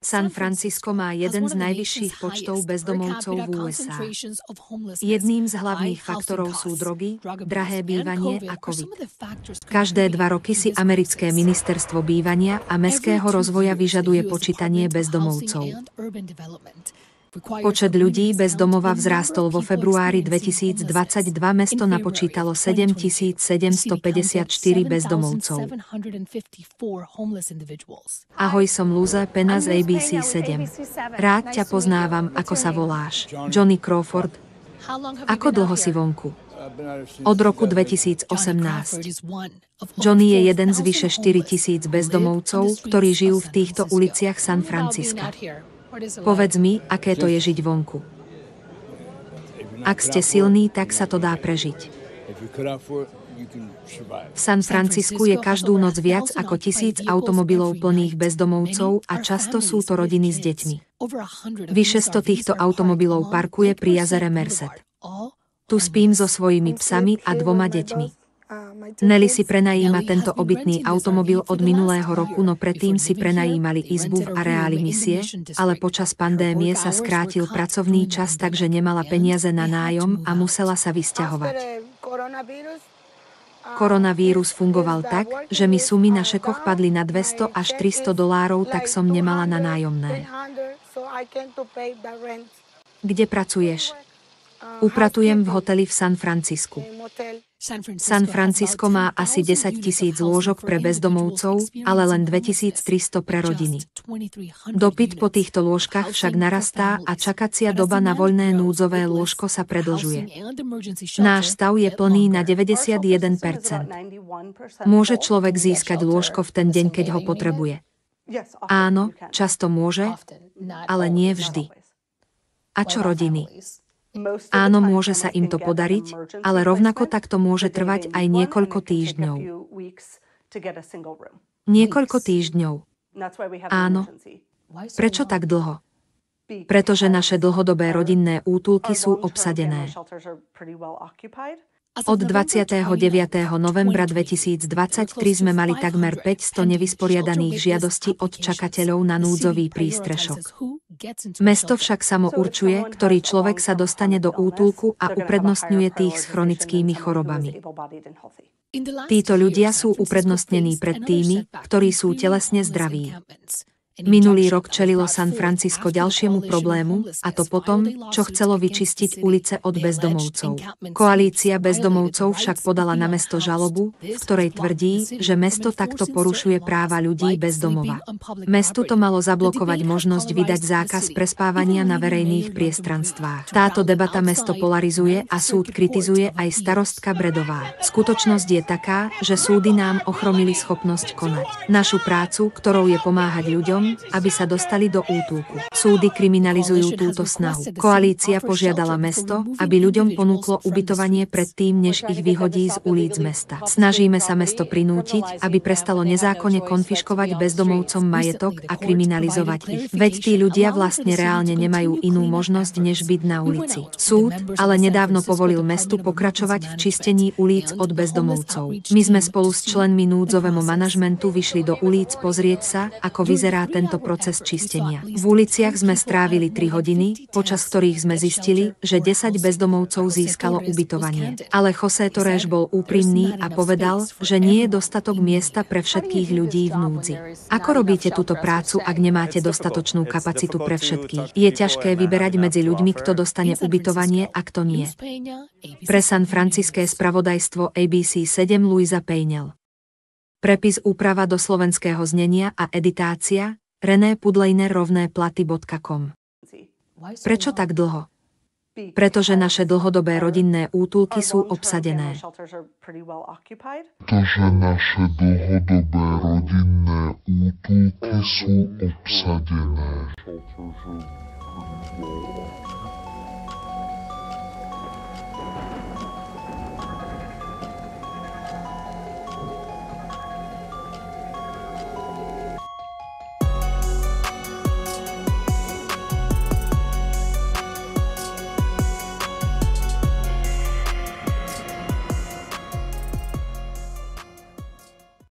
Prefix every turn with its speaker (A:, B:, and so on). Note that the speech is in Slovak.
A: San Francisco má jeden z najvyšších počtov bezdomovcov v USA. Jedným z hlavných faktorov sú drogy, drahé bývanie a COVID. Každé 2 roky si americké ministerstvo bývania a mestského rozvoja vyžaduje počítanie bezdomovcov. Počet ľudí bez domova vzrástol vo februári 2022. Mesto napočítalo 7754 bezdomovcov. Ahoj, som Luza Pena z ABC7. Rád ťa poznávam, ako sa voláš. Johnny Crawford. Ako dlho si vonku? Od roku 2018. Johnny je jeden z vyše 4000 bezdomovcov, ktorí žijú v týchto uliciach San Francisca. Povedz mi, aké to je žiť vonku. Ak ste silní, tak sa to dá prežiť. V San Francisku je každú noc viac ako 1000 automobilov plných bezdomovcov a často sú to rodiny s deťmi. Vyše 100 týchto automobilov parkuje pri jazere Merced. Tu spím so svojimi psami a 2 deťmi. Nelly si prenajíma tento obytný automobil od minulého roku, no predtým si prenajímali izbu v areáli misie, ale počas pandémie sa skrátil pracovný čas, takže nemala peniaze na nájom a musela sa vysťahovať. Koronavírus fungoval tak, že mi sumy na šekoch padli na $200 až $300, tak som nemala na nájomné. Kde pracuješ? Upratujem v hoteli v San Francisku. San Francisco má asi 10 000 lôžok pre bezdomovcov, ale len 2300 pre rodiny. Dopyt po týchto lôžkach však narastá a čakacia doba na voľné núdzové lôžko sa predlžuje. Náš stav je plný na 91%. Môže človek získať lôžko v ten deň, keď ho potrebuje? Áno, často môže, ale nie vždy. A čo rodiny? Áno, môže sa im to podariť, ale rovnako tak to môže trvať aj niekoľko týždňov. Niekoľko týždňov. Áno. Prečo tak dlho? Pretože naše dlhodobé rodinné útulky sú obsadené. Od 29. novembra 2023 sme mali takmer 500 nevysporiadaných žiadostí od čakateľov na núdzový prístrešok. Mesto však samo určuje, ktorý človek sa dostane do útulku a uprednostňuje tých s chronickými chorobami. Títo ľudia sú uprednostnení pred tými, ktorí sú telesne zdraví. Minulý rok čelilo San Francisco ďalšiemu problému, a to potom, čo chcelo vyčistiť ulice od bezdomovcov. Koalícia bezdomovcov však podala na mesto žalobu, v ktorej tvrdí, že mesto takto porušuje práva ľudí bez domova. Mestu to malo zablokovať možnosť vydať zákaz prespávania na verejných priestranstvách. Táto debata mesto polarizuje a súd kritizuje aj starostka Bredová. Skutočnosť je taká, že súdy nám ochromili schopnosť konať. Našu prácu, ktorou je pomáhať ľuďom, aby sa dostali do útulku. Súdy kriminalizujú túto snahu. Koalícia požiadala mesto, aby ľuďom ponúklo ubytovanie predtým, než ich vyhodí z ulic mesta. Snažíme sa mesto prinútiť, aby prestalo nezákonne konfiškovať bezdomovcom majetok a kriminalizovať ich. Veď tí ľudia vlastne reálne nemajú inú možnosť, než byť na ulici. Súd ale nedávno povolil mestu pokračovať v čistení ulíc od bezdomovcov. My sme spolu s členmi núdzovému manažmentu vyšli do ulíc pozrieť sa, ako vyzerá tento proces čistenia. V uliciach sme strávili 3 hodiny, počas ktorých sme zistili, že 10 bezdomovcov získalo ubytovanie. Ale José Torres bol úprimný a povedal, že nie je dostatok miesta pre všetkých ľudí v núdzi. Ako robíte túto prácu, ak nemáte dostatočnú kapacitu pre všetkých? Je ťažké vyberať medzi ľuďmi, kto dostane ubytovanie a kto nie. Pre San Franciscké spravodajstvo ABC7 Luisa Pejnel. Prepis úprava do slovenského znenia a editácia René Pudlejner rovnéplaty.com. Prečo tak dlho? Pretože naše dlhodobé rodinné útulky sú obsadené.